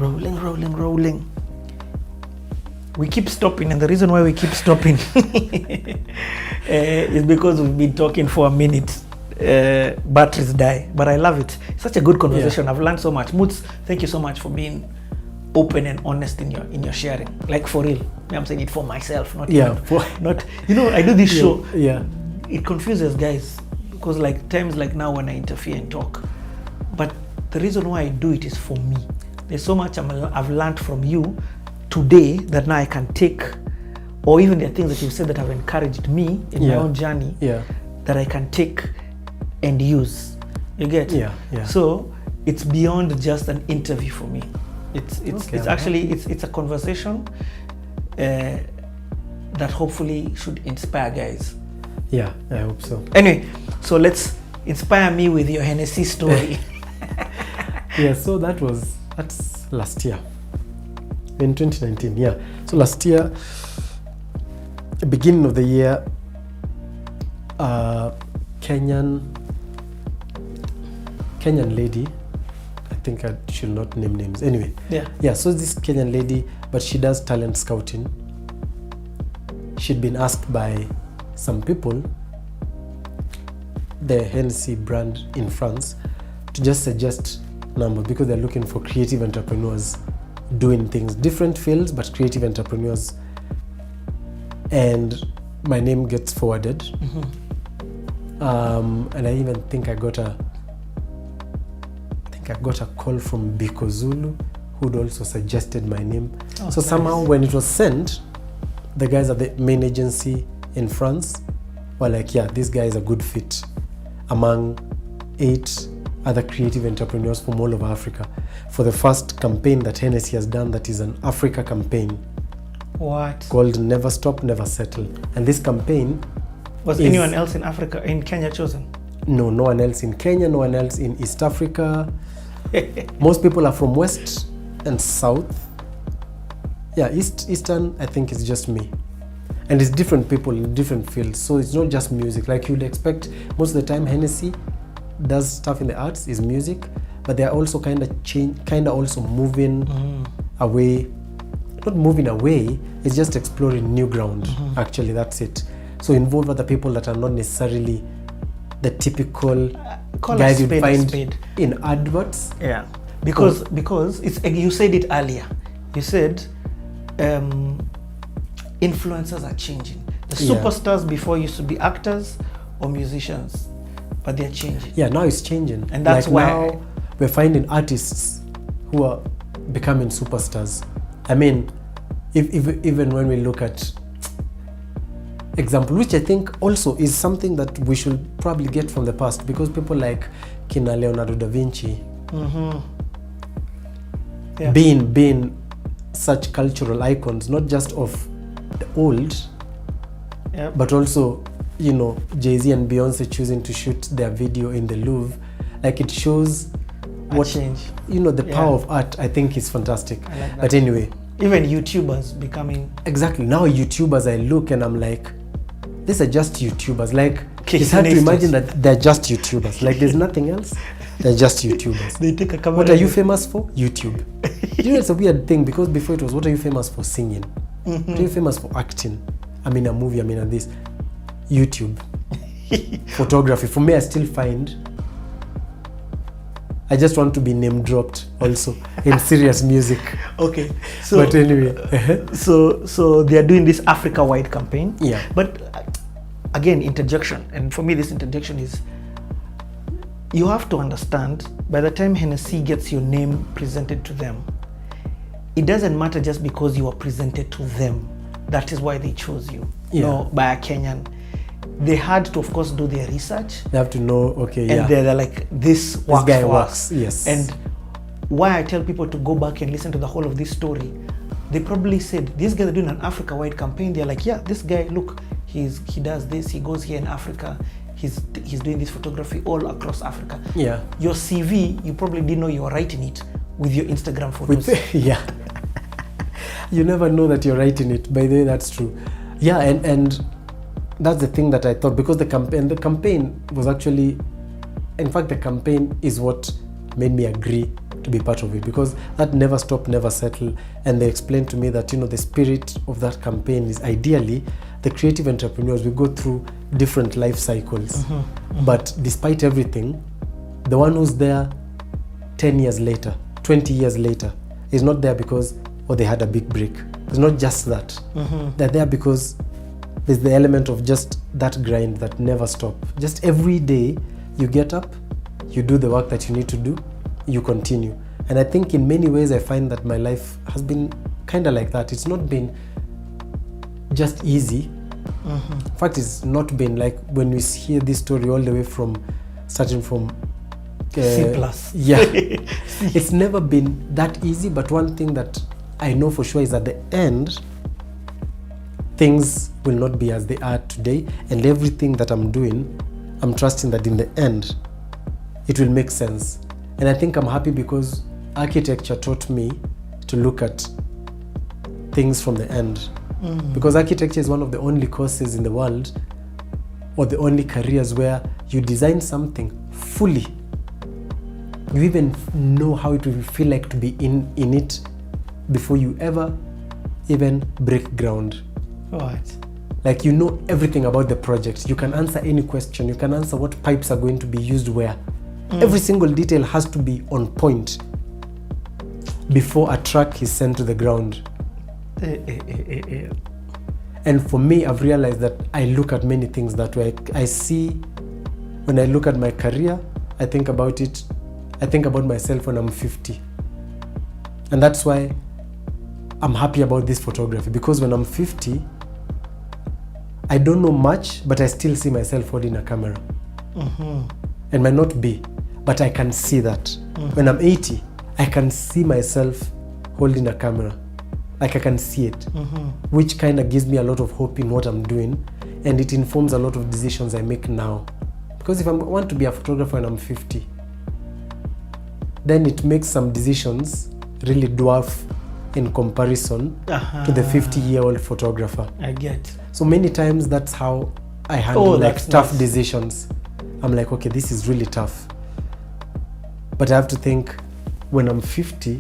rolling. We keep stopping, and the reason why we keep stopping is because we've been talking for a minute. Batteries die, but I love it. It's such a good conversation. I've learned so much. Moots, thank you so much for being open and honest in your sharing. Like, for real. I'm saying it for myself, not not. I do this show. Yeah. It confuses guys because like times like now when I interfere and talk, but the reason why I do it is for me. There's so much I've learned from you today that now I can take, or even the things that you've said that have encouraged me in my own journey, that I can take and use. You get? Yeah. So it's beyond just an interview for me. It's actually a conversation that hopefully should inspire guys. Yeah, I hope so. Anyway, so let's inspire me with your Hennessy story. Yeah, so that's last year. In 2019, yeah. So last year, beginning of the year, Kenyan lady, I think I should not name names. Anyway, yeah. So this Kenyan lady, but she does talent scouting. She'd been asked by some people, the Hennessy brand in France, to just suggest numbers because they're looking for creative entrepreneurs doing things, different fields, but creative entrepreneurs. And my name gets forwarded. And I even think I got a call from Biko Zulu, who'd also suggested my name. So somehow when it was sent, the guys at the main agency in France were like, yeah, this guy is a good fit among 8 other creative entrepreneurs from all over Africa for the first campaign that Hennessy has done that is an Africa campaign. What? Called Never Stop, Never Settle. And this campaign was anyone else in Africa, in Kenya chosen? No one else in Kenya, no one else in East Africa. Most people are from West and South. Yeah, Eastern, I think it's just me. And it's different people in different fields. So it's not just music. Like you'd expect, most of the time Hennessy does stuff in the arts, is music, but they're also kind of also moving away. Not moving away, it's just exploring new ground. Actually, that's it. So involve other people that are not necessarily the typical guys you find in adverts. Yeah, because it's, you said it earlier. You said influencers are changing. The superstars before used to be actors or musicians, but they're changing. Yeah, now it's changing, and that's like why now we're finding artists who are becoming superstars. I mean, if even when we look at example, which I think also is something that we should probably get from the past, because people like Kina Leonardo da Vinci being such cultural icons, not just of the old, but also, you know, Jay-Z and Beyonce choosing to shoot their video in the Louvre. Like, it shows what change. You know, the power of art, I think, is fantastic. I like that. But anyway, even YouTubers becoming exactly now YouTubers, I look and I'm like, these are just YouTubers. Like, Okay, it's hard to imagine that they're just YouTubers. Like, there's nothing else. They're just YouTubers. They take a camera. What are you famous for? YouTube. You know, it's a weird thing, because before it was, what are you famous for? Singing. What are you famous for? Acting. I'm in a movie, I'm in this. YouTube. Photography. For me, I still find, I just want to be name dropped also in serious music. Okay. So, but anyway. So they are doing this Africa-wide campaign. Yeah. But again, interjection. And for me, this interjection is, you have to understand, by the time Hennessy gets your name presented to them, it doesn't matter just because you are presented to them. That is why they chose you. Yeah. No, by a Kenyan. They had to, of course, do their research. They have to know, okay, and they're like, this works guy for works, us. yes. And why I tell people to go back and listen to the whole of this story, they probably said, these guys are doing an Africa-wide campaign. They're like, yeah, this guy, look, he does this, he goes here in Africa, he's doing this photography all across Africa. Yeah. Your CV, you probably didn't know you were writing it with your Instagram photos. Yeah. You never know that you're writing it. By the way, that's true. Yeah, and that's the thing that I thought, because the campaign was actually, in fact, the campaign is what made me agree to be part of it, because that never stop, never settle. And they explained to me that, you know, the spirit of that campaign is ideally the creative entrepreneurs, we go through different life cycles. But despite everything, the one who's there 10 years later, 20 years later, is not there because, oh, they had a big break. It's not just that. They're there because there's the element of just that grind that never stops. Just every day you get up, you do the work that you need to do, you continue. And I think in many ways I find that my life has been kind of like that. It's not been just easy. In fact, it's not been like when we hear this story all the way from starting from C+. Yeah. It's never been that easy, but one thing that I know for sure is at the end, things will not be as they are today, and everything that I'm doing, I'm trusting that in the end, it will make sense. And I think I'm happy because architecture taught me to look at things from the end. Because architecture is one of the only courses in the world, or the only careers where you design something fully. You even know how it will feel like to be in it before you ever even break ground. Right. Like, you know everything about the project. You can answer any question. You can answer what pipes are going to be used where. Every single detail has to be on point before a truck is sent to the ground. And for me, I've realized that I look at many things that way. I see, when I look at my career, I think about it, I think about myself when I'm 50. And that's why I'm happy about this photography, because when I'm 50, I don't know much, but I still see myself holding a camera. And might not be, but I can see that. When I'm 80, I can see myself holding a camera. Like, I can see it, which kind of gives me a lot of hope in what I'm doing, and it informs a lot of decisions I make now. Because if I want to be a photographer when I'm 50, then it makes some decisions really dwarf in comparison to the 50-year-old photographer. I get. So many times that's how I handle tough nice. decisions. I'm like, okay, this is really tough. But I have to think, when I'm 50,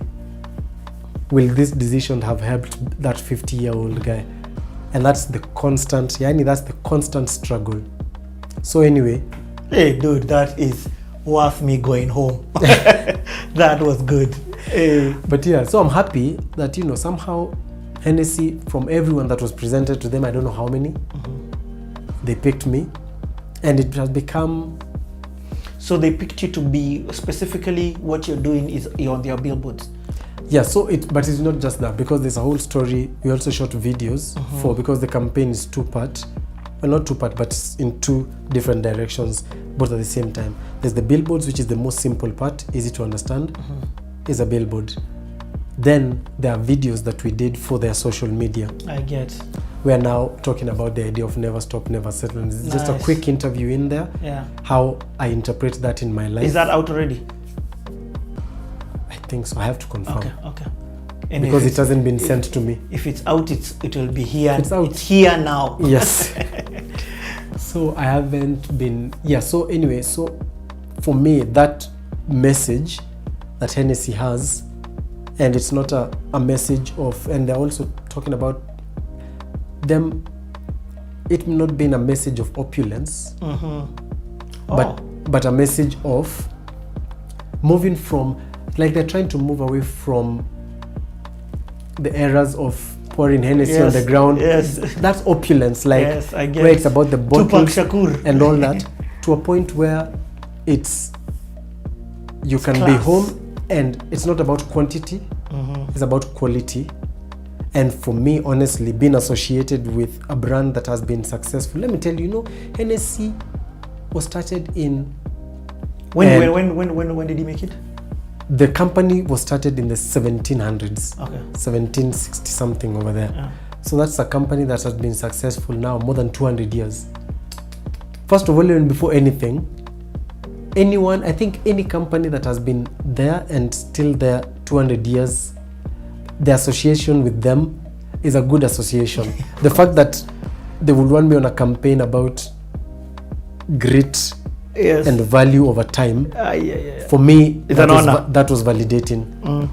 will this decision have helped that 50-year-old guy? And that's the constant, that's the constant struggle. So anyway. Hey, dude, that is worth me going home. That was good. But yeah, so I'm happy that, you know, somehow Hennessy, from everyone that was presented to them, I don't know how many, they picked me, and it has become... So they picked you to be, specifically what you're doing is you're on their billboards. Yeah, but it's not just that, because there's a whole story. We also shot videos because the campaign is two-part. Well, not two-part, but in two different directions, both at the same time. There's the billboards, which is the most simple part, easy to understand, is a billboard. Then there are videos that we did for their social media. I get. We are now talking about the idea of never stop, never settle. It's just a quick interview in there, how I interpret that in my life. Is that out already? I think so. I have to confirm. Okay. And because it hasn't been sent to me. If it's out, it will be here. It's out. It's here now. Yes. So I haven't been... Yeah, so anyway, so for me, that message that Hennessy has, and it's not a message of... And they're also talking about them, it not being a message of opulence, but a message of moving from... Like, they're trying to move away from the eras of pouring Hennessy on the ground. Yes. That's opulence, like I get. where it's about the bottles Shakur. and all that, to a point where it's you can class. be home, and it's not about quantity, it's about quality. And for me, honestly, being associated with a brand that has been successful, let me tell you, you know, Hennessy was started in... When did he make it? The company was started in the 1700s. Okay. 1760 something over there. Yeah. So that's a company that has been successful now more than 200 years. First of all, even before anything, I think any company that has been there and still there 200 years, the association with them is a good association. The fact that they would want me on a campaign about grit Yes. and value over time. Yeah. For me, It's an honor. that was validating.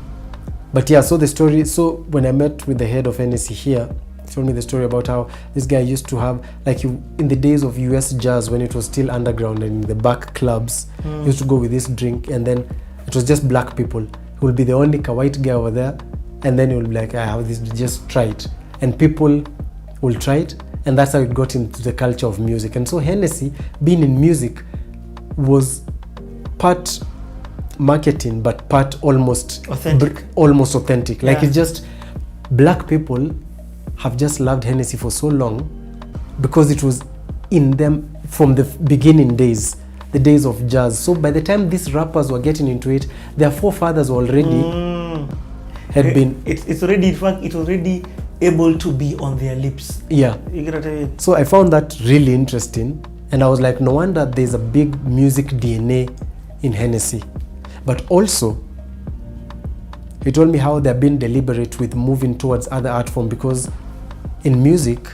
But yeah, so the story, so when I met with the head of Hennessy here, he told me the story about how this guy used to have, like in the days of US jazz, when it was still underground and in the back clubs, he used to go with this drink, and then it was just black people. He will be the only white guy over there, and then he will be like, I have this, just try it. And people will try it, and that's how it got into the culture of music. And so Hennessy, being in music, was part marketing but part almost authentic. Like, it's just black people have just loved Hennessy for so long because it was in them from the beginning days, the days of jazz. So by the time these rappers were getting into it, their forefathers already had been it's already, in fact, it was already able to be on their lips. Yeah. You get what I mean? So I found that really interesting, and I was like, no wonder there's a big music DNA in Hennessy. But also, he told me how they're being deliberate with moving towards other art form, because in music,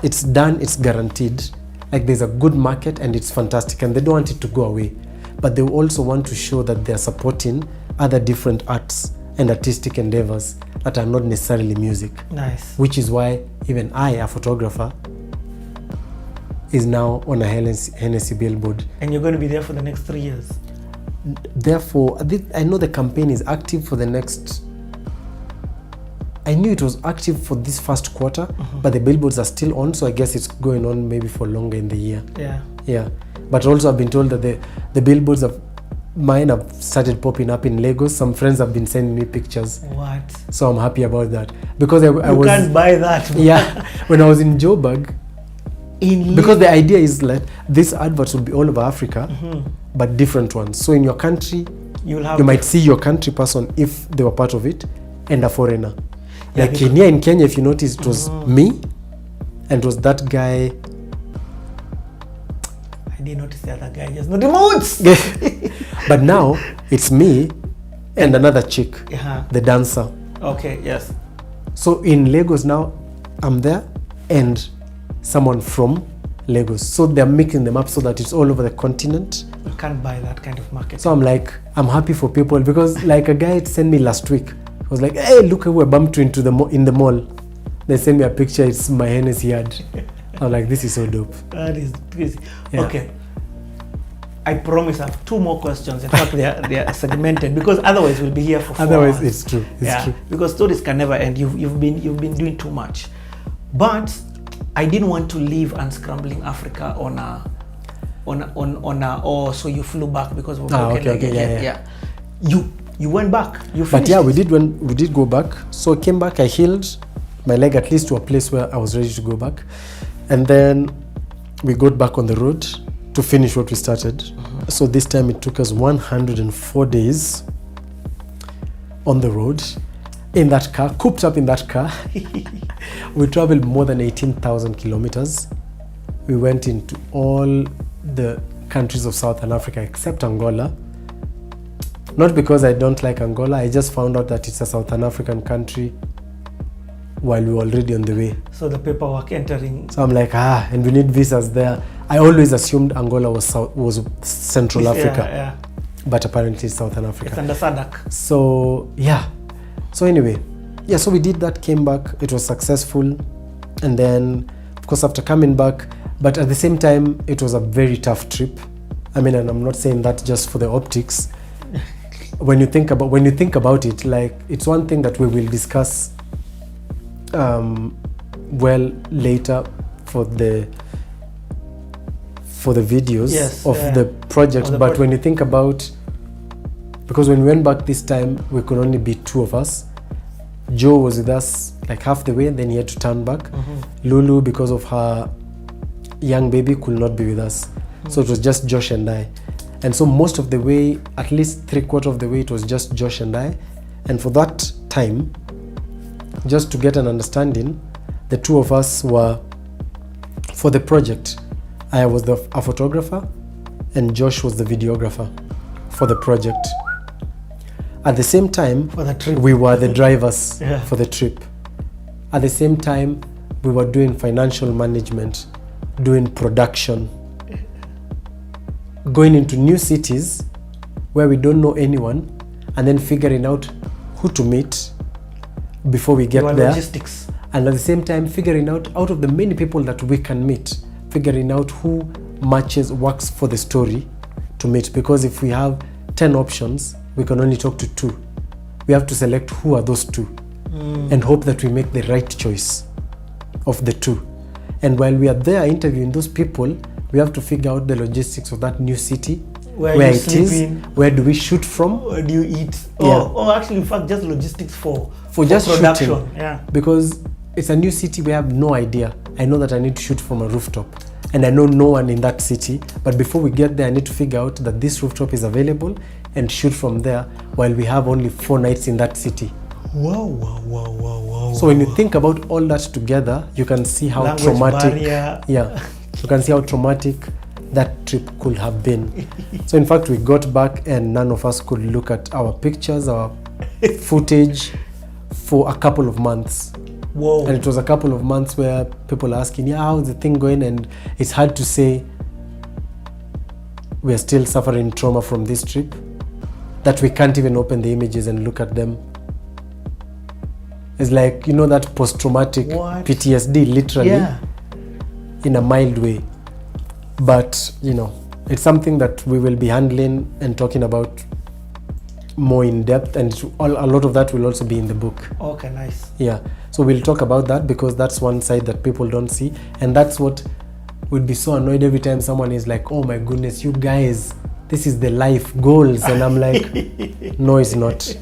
it's done, it's guaranteed. Like, there's a good market and it's fantastic, and they don't want it to go away. But they also want to show that they're supporting other different arts and artistic endeavors that are not necessarily music. Nice. Which is why even I, a photographer, is now on a Hennessy Billboard. And you're going to be there for the next 3 years. Therefore, I know the campaign is active for the next... I knew it was active for this first quarter, but the billboards are still on, so I guess it's going on maybe for longer in the year. Yeah. But also I've been told that the billboards mine have started popping up in Lagos. Some friends have been sending me pictures. What? So I'm happy about that. Because I you can't buy that. Yeah. When I was in Joburg, because the idea is that this advert will be all over Africa, but different ones. So in your country, you might see your country person if they were part of it, and a foreigner. Like in Kenya, if you notice, it was me, and it was that guy. I didn't notice the other guy, just not the moods. But now it's me and another chick, the dancer. Okay, yes. So in Lagos now, I'm there and someone from Lagos. So they're making them up so that it's all over the continent. You can't buy that kind of market. So I'm like, I'm happy for people, because like a guy sent me last week. I was like, hey, look how we bumped into in the mall. They sent me a picture, it's my Hennessy ad. I'm like, this is so dope. That is crazy. Yeah. Okay. I promise I have 2 more questions. In fact, they are segmented, because otherwise we'll be here for 4 Otherwise, hours. it's true. It's true. Because stories can never end. You've been doing too much. But I didn't want to leave Unscrambling Africa on a so you flew back because we're broken leg again. Yeah. You went back. You finished. But yeah, we did go back. So I came back, I healed my leg at least to a place where I was ready to go back. And then we got back on the road to finish what we started. So this time it took us 104 days on the road, in that car, cooped up in that car. We traveled more than 18,000 kilometers. We went into all the countries of Southern Africa except Angola. Not because I don't like Angola, I just found out that it's a Southern African country while we were already on the way. So the paperwork entering. So I'm like, and we need visas there. I always assumed Angola was Central Africa. But apparently it's Southern Africa. It's under SADC. So yeah. So anyway, so we did that, came back, it was successful. And then, of course, after coming back, but at the same time, it was a very tough trip. I mean, and I'm not saying that just for the optics. When you think about it, like, it's one thing that we will discuss well later for the videos of the project. But when you think about, because when we went back this time, we could only be 2 of us. Joe was with us like half the way, and then he had to turn back. Lulu, because of her young baby, could not be with us. So it was just Josh and I. And so most of the way, at least 3/4 of the way, it was just Josh and I. And for that time, just to get an understanding, the 2 of us were, for the project, I was a photographer and Josh was the videographer for the project. At the same time, for the trip, we were the drivers for the trip. At the same time, we were doing financial management, doing production. going into new cities where we don't know anyone, and then figuring out who to meet before we get there. Logistics. And at the same time, figuring out of the many people that we can meet, figuring out who works for the story to meet. Because if we have 10 options, we can only talk to 2. We have to select who are those 2 and hope that we make the right choice of the 2. And while we are there interviewing those people, we have to figure out the logistics of that new city, where it is, where do we shoot from, where do you eat. Actually, in fact, just logistics for just production. Shooting. Yeah. Because it's a new city, we have no idea. I know that I need to shoot from a rooftop, and I know no one in that city, but before we get there, I need to figure out that this rooftop is available and shoot from there, while we have only 4 nights in that city. Wow. So when you think about all that together, you can see how traumatic you can see how traumatic that trip could have been. So in fact, we got back and none of us could look at our pictures, our footage for a couple of months. Whoa. And it was a couple of months where people are asking, how's the thing going? And it's hard to say we're still suffering trauma from this trip, that we can't even open the images and look at them. It's like, that post-traumatic PTSD, literally, in a mild way. But, it's something that we will be handling and talking about more in depth, and a lot of that will also be in the book. Okay, nice. Yeah, so we'll talk about that, because that's one side that people don't see, and that's what would be so annoyed every time someone is like, oh my goodness, you guys, this is the life goals, and I'm like, no, it's not.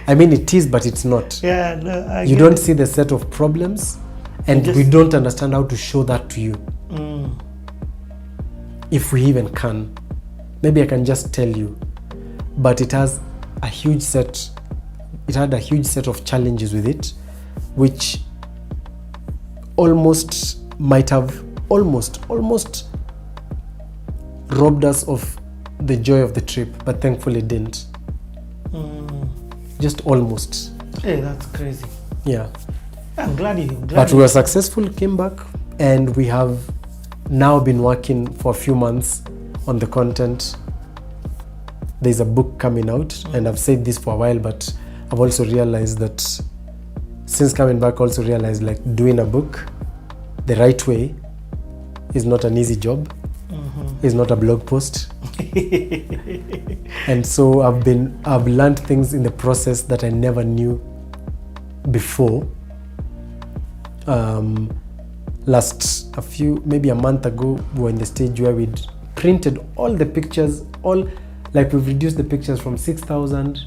I mean, it is, but it's not. Yeah, no, you don't see the set of problems, and we don't understand how to show that to you. If we even can. Maybe I can just tell you, but it has a huge set. It had a huge set of challenges with it, which almost might have almost robbed us of the joy of the trip, but thankfully didn't. Just almost. Hey, that's crazy. Yeah. I'm glad we were successful, came back, and we have now been working for a few months on the content. There's a book coming out, and I've said this for a while, but I've also realized that since coming back, also realized like doing a book the right way is not an easy job. It's not a blog post. And so I've learned things in the process that I never knew before. Maybe a month ago, we were in the stage where we'd printed all the pictures, we've reduced the pictures from 6,000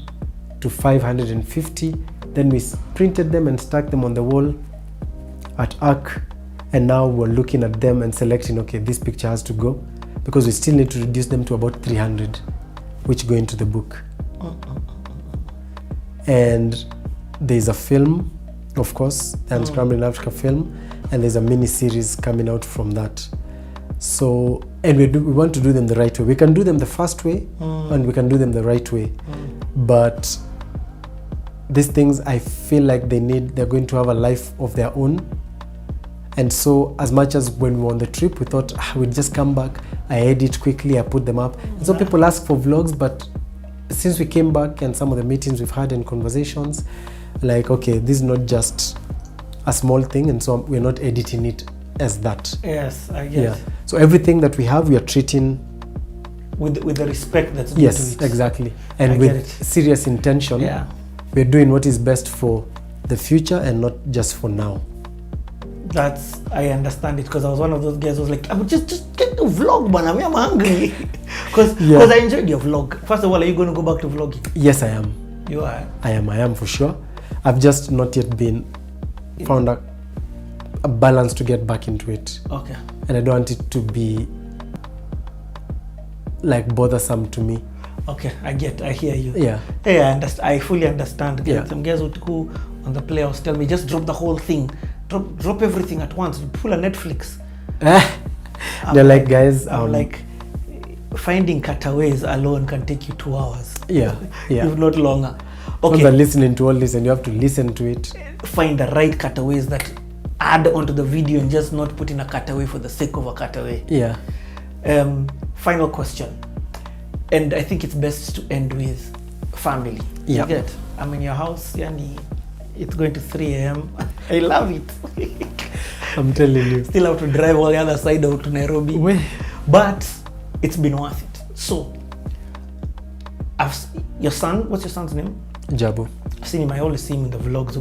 to 550. Then we printed them and stuck them on the wall at ARC. And now we're looking at them and selecting, okay, this picture has to go, because we still need to reduce them to about 300, which go into the book. And there's a film, of course, the Unscrambling Africa film, and there's a mini series coming out from that. So, and we want to do them the right way. We can do them the fast way, and we can do them the right way. But these things, I feel like they're going to have a life of their own. And so, as much as when we were on the trip, we thought we'd just come back, I edit quickly, I put them up. And so people ask for vlogs, but since we came back and some of the meetings we've had and conversations, like, okay, this is not just a small thing, and so we're not editing it as that. Yes, I guess. Yeah. So everything that we have, we are treating with the respect that's due to it. Yes, exactly. And with serious intention. Yeah. We're doing what is best for the future and not just for now. I understand it, because I was one of those guys who was like, I would just get the vlog, man. I'm hungry. Because I enjoyed your vlog. First of all, are you going to go back to vlogging? Yes, I am. You are? I am for sure. I've just not yet found a balance to get back into it. Okay. And I don't want it to be like bothersome to me. Okay, I hear you. Yeah. Hey, I fully understand. Yeah. Some guys would go on the Playhouse tell me, just drop the whole thing. Drop everything at once. Pull a Netflix. They're like, guys. I'm like, finding cutaways alone can take you 2 hours. Yeah. If not longer. Okay. You're listening to all this and you have to listen to it. Find the right cutaways that add onto the video and just not put in a cutaway for the sake of a cutaway. Yeah. Final question, and I think it's best to end with family. Yeah. You get, I'm in your house, yani, it's going to 3 a.m. I love it. I'm telling you. Still have to drive all the other side out to Nairobi. But it's been worth it. So, your son, what's your son's name? Jabu. I've seen him, I always see him in the vlogs,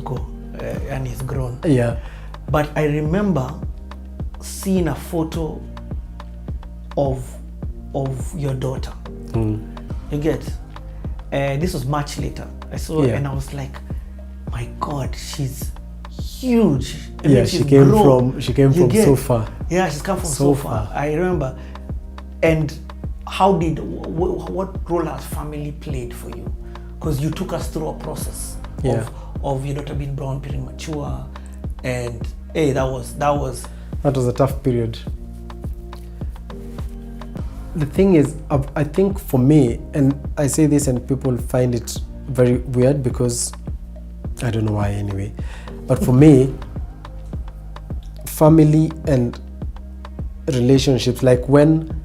and he's grown. Yeah. But I remember seeing a photo of your daughter. You get, this was much later. I saw it and I was like, my God, she's huge. I mean, she came from so far. Yeah, she's come from so far. I remember. And what role has family played for you? Because you took us through a process of your daughter being born premature, and hey, that was a tough period. The thing is, I think for me, and I say this and people find it very weird because I don't know why anyway, but for me, family and relationships, like when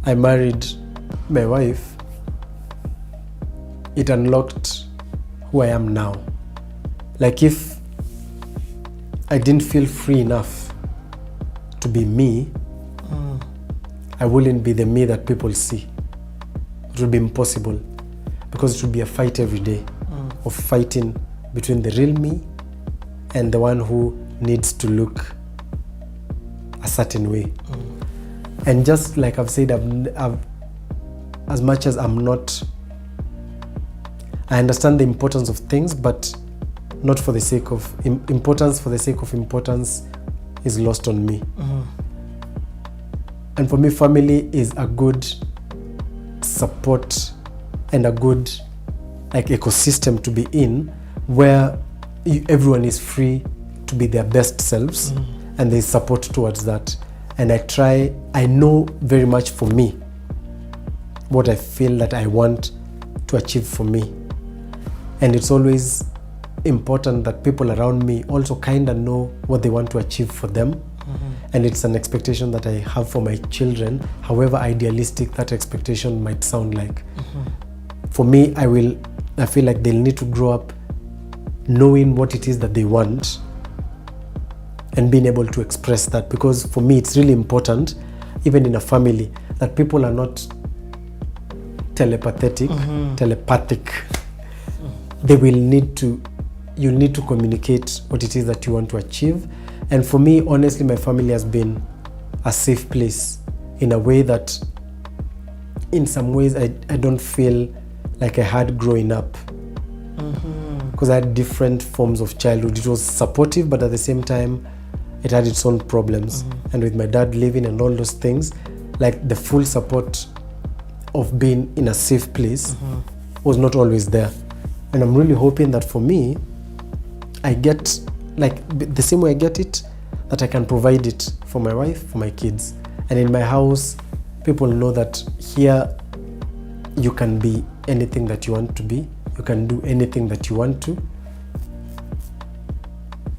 I married my wife, it unlocked who I am now. Like if I didn't feel free enough to be me, I wouldn't be the me that people see. It would be impossible, because it would be a fight every day of fighting between the real me and the one who needs to look a certain way. And just like I've said, I've as much as I'm not, I understand the importance of things, but not for the sake of importance. For the sake of importance is lost on me. And for me, family is a good support and a good ecosystem to be in, where everyone is free to be their best selves, and there's support towards that. And I know very much for me what I feel that I want to achieve for me. And it's always important that people around me also kind of know what they want to achieve for them. And it's an expectation that I have for my children, however idealistic that expectation might sound like. For me, I feel like they'll need to grow up knowing what it is that they want and being able to express that. Because for me, it's really important, even in a family, that people are not telepathic. They will need to, you need to communicate what it is that you want to achieve. And for me, honestly, my family has been a safe place in a way that in some ways I don't feel like I had growing up. Because I had different forms of childhood. It was supportive, but at the same time, it had its own problems. And with my dad leaving and all those things, like the full support of being in a safe place was not always there. And I'm really hoping that for me, I get, like the same way I get it, that I can provide it for my wife, for my kids. And in my house, people know that here you can be anything that you want to be. You can do anything that you want to.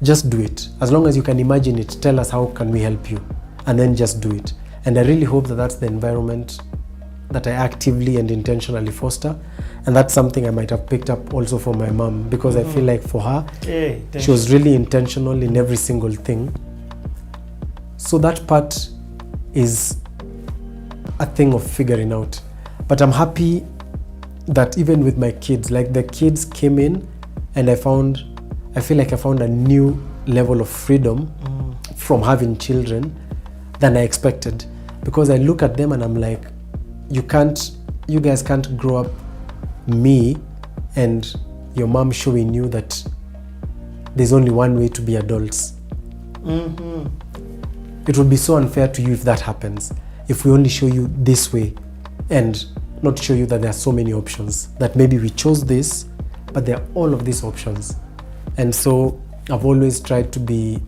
Just do it. As long as you can imagine it, tell us how can we help you, and then just do it. And I really hope that that's the environment that I actively and intentionally foster. And that's something I might have picked up also from my mom, because I feel like for her, she was really intentional in every single thing. So that part is a thing of figuring out. But I'm happy that even with my kids, like the kids came in and I feel like I found a new level of freedom from having children than I expected. Because I look at them and I'm like, you guys can't grow up me and your mom showing you that there's only one way to be adults. It would be so unfair to you if that happens, if we only show you this way and not show you that there are so many options, that maybe we chose this, but there are all of these options. And so I've always tried to be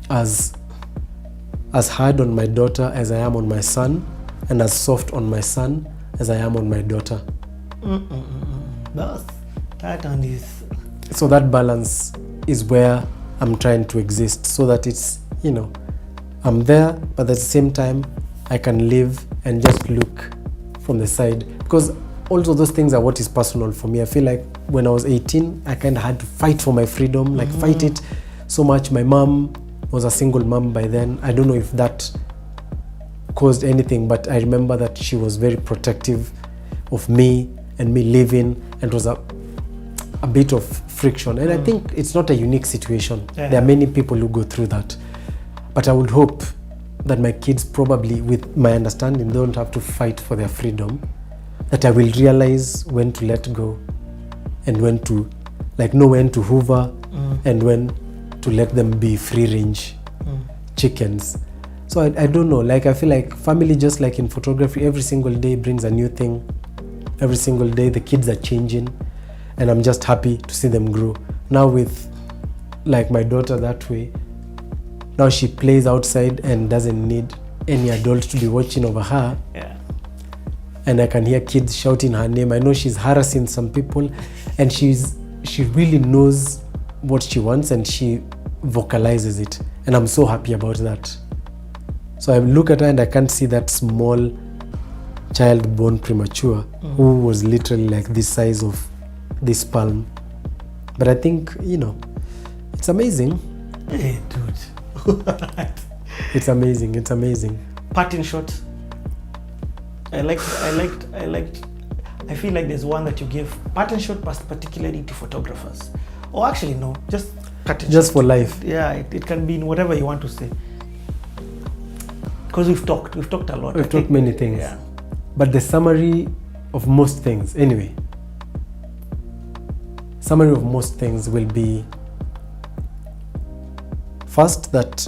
as hard on my daughter as I am on my son, and as soft on my son as I am on my daughter. That one is... So that balance is where I'm trying to exist, so that it's, I'm there, but at the same time, I can live and just look from the side. Because also those things are what is personal for me. I feel like when I was 18, I kind of had to fight for my freedom, like fight it so much. My mom was a single mom by then. I don't know if that caused anything, but I remember that she was very protective of me and me living, and it was a bit of friction. And I think it's not a unique situation. There are many people who go through that. But I would hope that my kids, probably with my understanding, they don't have to fight for their freedom, that I will realize when to let go and when to, like, know when to hoover and when to let them be free range chickens. So I don't know, like, I feel like family, just like in photography, every single day brings a new thing. Every single day the kids are changing, and I'm just happy to see them grow. Now with, like, my daughter that way, now she plays outside and doesn't need any adult to be watching over her. And I can hear kids shouting her name. I know she's harassing some people, and she really knows what she wants, and she vocalizes it, and I'm so happy about that. So I look at her and I can't see that small child born premature who was literally like this size of this palm. But I think, you know, it's amazing. Hey, dude. It's amazing. It's amazing. Parting shot. I feel like there's one that you give parting shot, particularly to photographers. Or actually, no, just cut it just short. for life. Yeah, it can be in whatever you want to say. Because we've talked a lot. We've talked many things. Yeah. But the summary of most things, anyway, summary of most things will be, first, that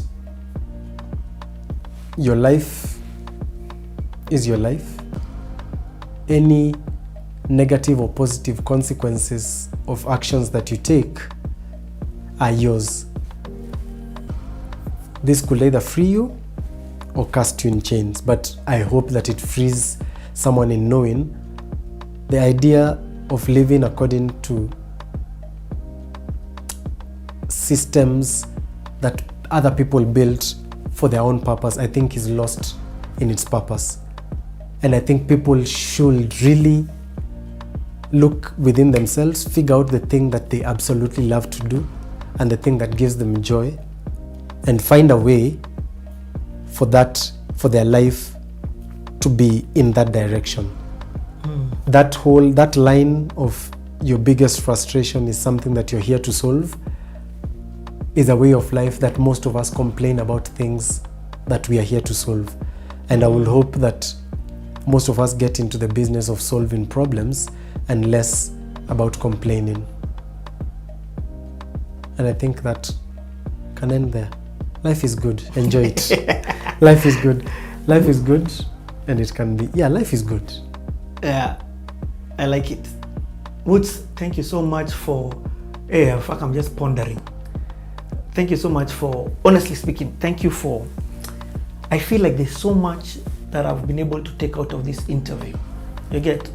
your life is your life. Any negative or positive consequences of actions that you take are yours. This could either free you or cast you in chains, but I hope that it frees someone in knowing the idea of living according to systems that other people built for their own purpose, I think is lost in its purpose. And I think people should really look within themselves, figure out the thing that they absolutely love to do and the thing that gives them joy, and find a way for their life to be in that direction. That line of your biggest frustration is something that you're here to solve is a way of life that most of us complain about things that we are here to solve. And I will hope that most of us get into the business of solving problems and less about complaining. And I think that can end there. Life is good. Enjoy it. Life is good. Life is good, and it can be, life is good. Yeah, I like it. Woods, thank you so much for, in fact, I'm just pondering. Thank you so much for, honestly speaking, thank you for, I feel like there's so much that I've been able to take out of this interview. You get,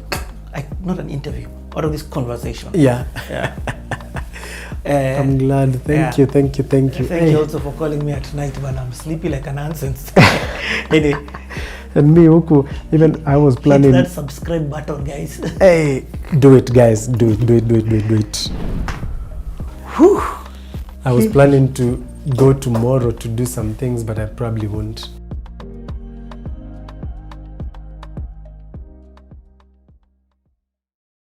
not an interview, out of this conversation. Yeah. I'm glad. Thank you. Thank you also for calling me at night when I'm sleepy like a nonsense. Anyway. And me, Oku, even I was planning. Hit that subscribe button, guys. Hey, do it, guys. Do it. Whew. I was planning to go tomorrow to do some things, but I probably won't.